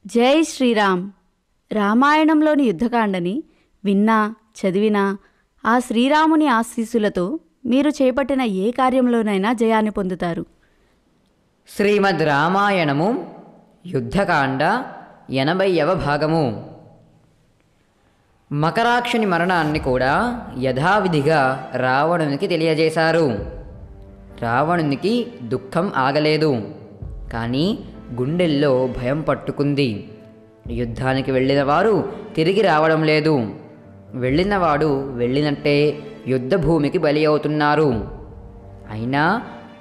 జై శ్రీరామ్. రామాయణంలోని యుద్ధకాండని విన్నా చదివినా ఆ శ్రీరాముని ఆశీస్సులతో మీరు చేపట్టిన ఏ కార్యంలోనైనా జయాన్ని పొందుతారు. శ్రీమద్ రామాయణము యుద్ధకాండ 80వ భాగము. మకరాక్షుని మరణాన్ని కూడా యథావిధిగా రావణునికి తెలియజేశారు. రావణునికి దుఃఖం ఆగలేదు, కానీ గుండెల్లో భయం పట్టుకుంది. యుద్ధానికి వెళ్ళిన వారు తిరిగి రావడం లేదు. వెళ్ళినవాడు వెళ్ళినట్టే యుద్ధభూమికి బలి అవుతున్నారు. అయినా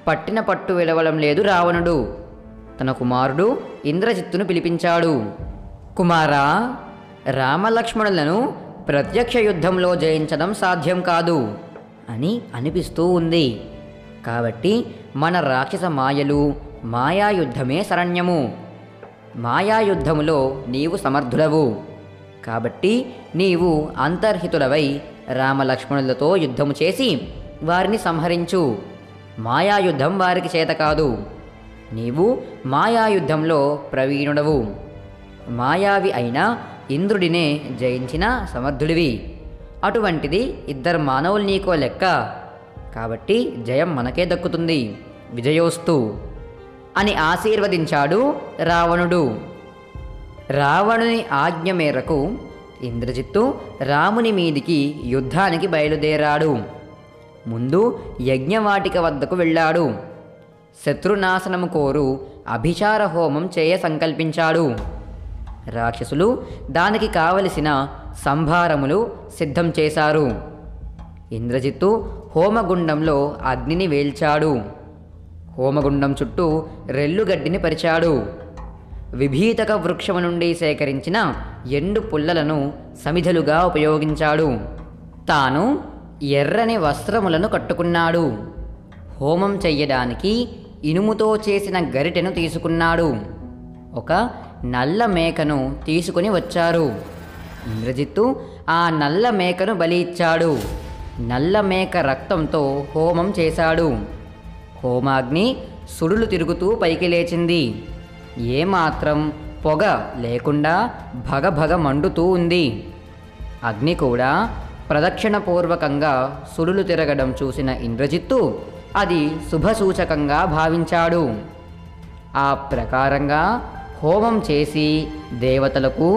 పట్టిన పట్టు విడవడం లేదు రావణుడు. తన కుమారుడు ఇంద్రజిత్తును పిలిపించాడు. కుమారా, రామలక్ష్మణులను ప్రత్యక్ష యుద్ధంలో జయించడం సాధ్యం కాదు అని అనిపిస్తూ ఉంది. కాబట్టి మన రాక్షస మాయలు మాయాయుద్ధమే శరణ్యము. మాయాయుద్ధములో నీవు సమర్థుడవు, కాబట్టి నీవు అంతర్హితుడవై రామలక్ష్మణులతో యుద్ధము చేసి వారిని సంహరించు. మాయాయుద్ధం వారికి చేత కాదు. నీవు మాయాయుద్ధంలో ప్రవీణుడవు. మాయావి అయిన ఇంద్రుడినే జయించిన సమర్థుడివి. అటువంటిది ఇద్దరు మానవులు నీకో లెక్క. కాబట్టి జయం మనకే దక్కుతుంది. విజయోస్తు అని ఆశీర్వదించాడు రావణుడు. రావణుని ఆజ్ఞ మేరకు ఇంద్రజిత్తు రాముని మీదికి యుద్ధానికి బయలుదేరాడు. ముందు యజ్ఞవాటిక వద్దకు వెళ్ళాడు. శత్రునాశనము కోరు అభిచార హోమం చేయ సంకల్పించాడు. రాక్షసులు దానికి కావలసిన సంభారములు సిద్ధం చేశారు. ఇంద్రజిత్తు హోమగుండంలో అగ్నిని వేల్చాడు. హోమగుండం చుట్టూ రెల్లుగడ్డిని పరిచాడు. విభీతక వృక్షము నుండి సేకరించిన ఎండు పుల్లలను సమిధలుగా ఉపయోగించాడు. తాను ఎర్రని వస్త్రములను కట్టుకున్నాడు. హోమం చెయ్యడానికి ఇనుముతో చేసిన గరిటెను తీసుకున్నాడు. ఒక నల్ల మేకను తీసుకుని వచ్చారు. ఇంద్రజిత్తు ఆ నల్ల మేకను బలి ఇచ్చాడు. నల్ల మేక రక్తంతో హోమం చేశాడు. హోమాగ్ని సుడులు తిరుగుతూ పైకి లేచింది. ఏమాత్రం పొగ లేకుండా భగభగ మండుతూ ఉంది. అగ్ని కూడా ప్రదక్షిణపూర్వకంగా సుడులు తిరగడం చూసిన ఇంద్రజిత్తు అది శుభసూచకంగా భావించాడు. ఆ ప్రకారంగా హోమం చేసి దేవతలకు,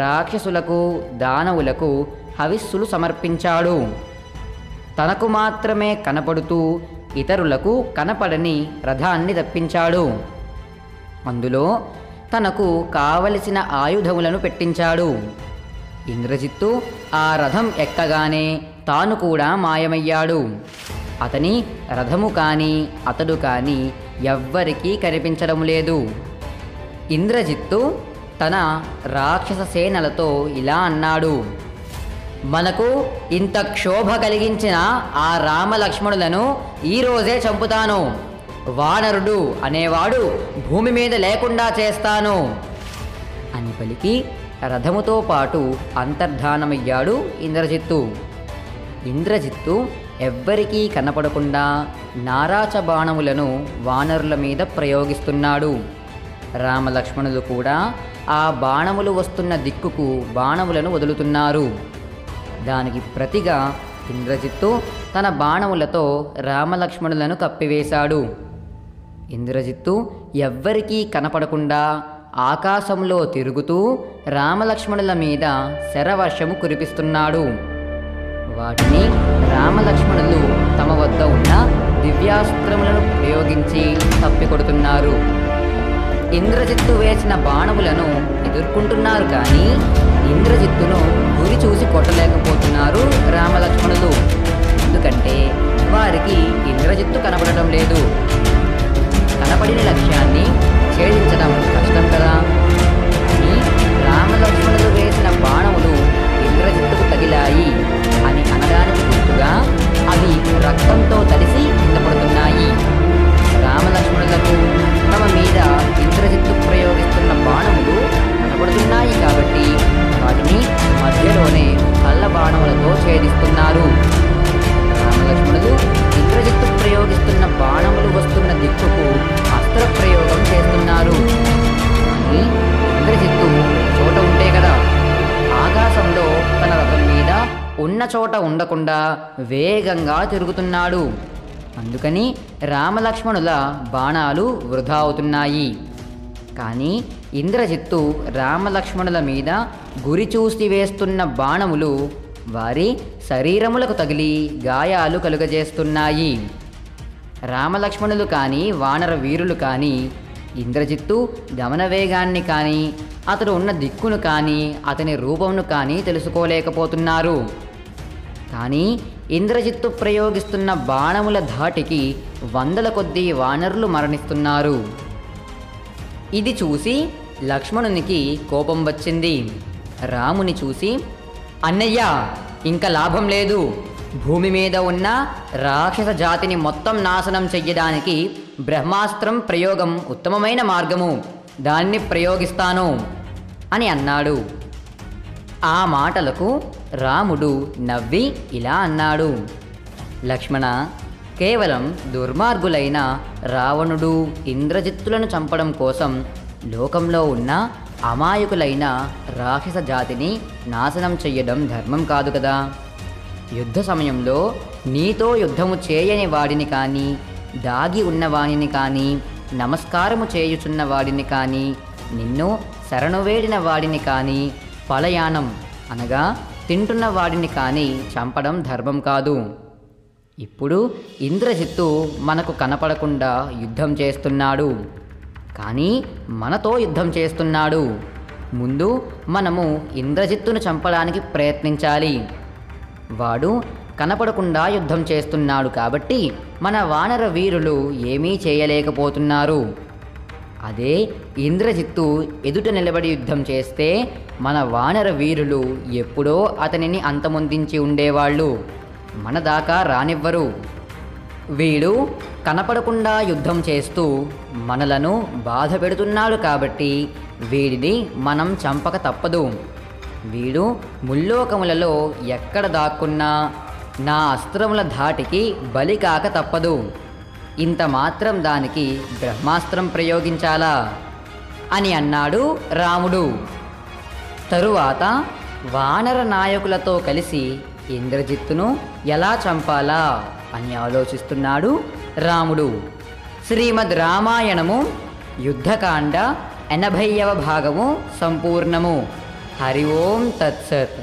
రాక్షసులకు, దానవులకు హవిస్సులు సమర్పించాడు. తనకు మాత్రమే కనపడుతూ ఇతరులకు కనపడని రథాన్ని తప్పించాడు. అందులో తనకు కావలసిన ఆయుధములను పెట్టించాడు. ఇంద్రజిత్తు ఆ రథం ఎక్కగానే తాను కూడా మాయమయ్యాడు. అతని రథము కానీ అతడు కానీ ఎవ్వరికీ కనిపించడం లేదు. ఇంద్రజిత్తు తన రాక్షస సేనలతో ఇలా అన్నాడు: మనకు ఇంత క్షోభ కలిగించిన ఆ రామలక్ష్మణులను ఈరోజే చంపుతాను. వానరుడు అనేవాడు భూమి మీద లేకుండా చేస్తాను అని పలికి రథముతో పాటు అంతర్ధానమయ్యాడు ఇంద్రజిత్తు. ఇంద్రజిత్తు ఎవ్వరికీ కనపడకుండా నారాచ బాణములను వానరుల మీద ప్రయోగిస్తున్నాడు. రామలక్ష్మణులు కూడా ఆ బాణములు వస్తున్న దిక్కుకు బాణములను వదులుతున్నారు. దానికి ప్రతిగా ఇంద్రజిత్తు తన బాణములతో రామలక్ష్మణులను కప్పివేశాడు. ఇంద్రజిత్తు ఎవ్వరికీ కనపడకుండా ఆకాశంలో తిరుగుతూ రామలక్ష్మణుల మీద శరవర్షము కురిపిస్తున్నాడు. వాటిని రామలక్ష్మణులు తమ వద్ద ఉన్న దివ్యాస్త్రములను ప్రయోగించి తప్పికొడుతున్నారు. ఇంద్రజిత్తు వేసిన బాణములను ఎదుర్కొంటున్నారు, కానీ ఇంద్రజిత్తును గురి చూసి కొట్టలేకపోతున్నారు రామలక్ష్మణులు. ఎందుకంటే వారికి ఇంద్రజిత్తు కనపడటం లేదు. కనపడిన లక్ష్యాన్ని ఛేదించడం కష్టం కదా అని రామలక్ష్మణులు వేసిన బాణములు ఇంద్రజిత్తుకు తగిలాయి అని అనడానికి గుర్తుగా అవి రక్తంతో తడిసి కింద పడుతున్నాయి. రామలక్ష్మణులకు తమ మీద ఇంద్రజిత్తు ప్రయోగిస్తున్న బాణములు కనబడుతున్నాయి కాబట్టి వాటిని మధ్యలోనే కళ్ళ బాణములతో ఛేదిస్తున్నారు. రామలక్ష్మణులు ఇంద్రజిత్తు ప్రయోగిస్తున్న బాణములు వస్తున్న దిక్కుకు అస్త్ర ప్రయోగం చేస్తున్నారు. కానీ చోట ఉండకుండా వేగంగా తిరుగుతున్నాడు. అందుకని రామలక్ష్మణుల బాణాలు వృధా అవుతున్నాయి. కానీ ఇంద్రజిత్తు రామలక్ష్మణుల మీద గురి చూసి వేస్తున్న బాణములు వారి శరీరములకు తగిలి గాయాలు కలుగజేస్తున్నాయి. రామలక్ష్మణులు కానీ వానర వీరులు కానీ ఇంద్రజిత్తు గమన వేగాన్ని కానీ అతడు ఉన్న దిక్కును కానీ అతని రూపమును కానీ తెలుసుకోలేకపోతున్నారు. కానీ ఇంద్రజిత్తు ప్రయోగిస్తున్న బాణముల ధాటికి వందల కొద్దీ వానరులు మరణిస్తున్నారు. ఇది చూసి లక్ష్మణునికి కోపం వచ్చింది. రాముని చూసి, అన్నయ్య, ఇంకా లాభం లేదు. భూమి మీద ఉన్న రాక్షస జాతిని మొత్తం నాశనం చెయ్యడానికి బ్రహ్మాస్త్రం ప్రయోగం ఉత్తమమైన మార్గము, దాన్ని ప్రయోగిస్తాను అని అన్నాడు. ఆ మాటలకు రాముడు నవ్వి ఇలా అన్నాడు, లక్ష్మణ, కేవలం దుర్మార్గులైన రావణుడు ఇంద్రజిత్తులను చంపడం కోసం లోకంలో ఉన్న అమాయకులైన రాక్షస జాతిని నాశనం చెయ్యడం ధర్మం కాదు కదా. యుద్ధ సమయంలో నీతో యుద్ధము చేయని వాడిని కానీ, దాగి ఉన్నవాడిని కానీ, నమస్కారము చేయుచున్న వాడిని కానీ, నిన్ను శరణు వేడిన వాడిని కానీ, పలయానం అనగా తింటున్న వాడిని కానీ చంపడం ధర్మం కాదు. ఇప్పుడు ఇంద్రజిత్తు మనకు కనపడకుండా యుద్ధం చేస్తున్నాడు, కానీ మనతో యుద్ధం చేస్తున్నాడు. ముందు మనము ఇంద్రజిత్తును చంపడానికి ప్రయత్నించాలి. వాడు కనపడకుండా యుద్ధం చేస్తున్నాడు కాబట్టి మన వానర వీరులు ఏమీ చేయలేకపోతున్నారు. అదే ఇంద్రజిత్తు ఎదుట నిలబడి యుద్ధం చేస్తే మన వానర వీరులు ఎప్పుడో అతనిని అంతమొందించి ఉండేవాళ్ళు, మన దాకా రానివ్వరు. వీడు కనపడకుండా యుద్ధం చేస్తూ మనలను బాధ పెడుతున్నాడు కాబట్టి వీడిని మనం చంపక తప్పదు. వీడు ముల్లోకములలో ఎక్కడ దాక్కున్నా నా అస్త్రముల ధాటికి బలి కాక తప్పదు. ఇంత మాత్రం దానికి బ్రహ్మాస్త్రం ప్రయోగించాలా అని అన్నాడు రాముడు. తరువాత వానర నాయకులతో కలిసి ఇంద్రజిత్తును ఎలా చంపాలా అని ఆలోచిస్తున్నాడు రాముడు. శ్రీమద్ రామాయణము యుద్ధకాండ 80వ భాగము సంపూర్ణము. హరి ఓం తత్సత్.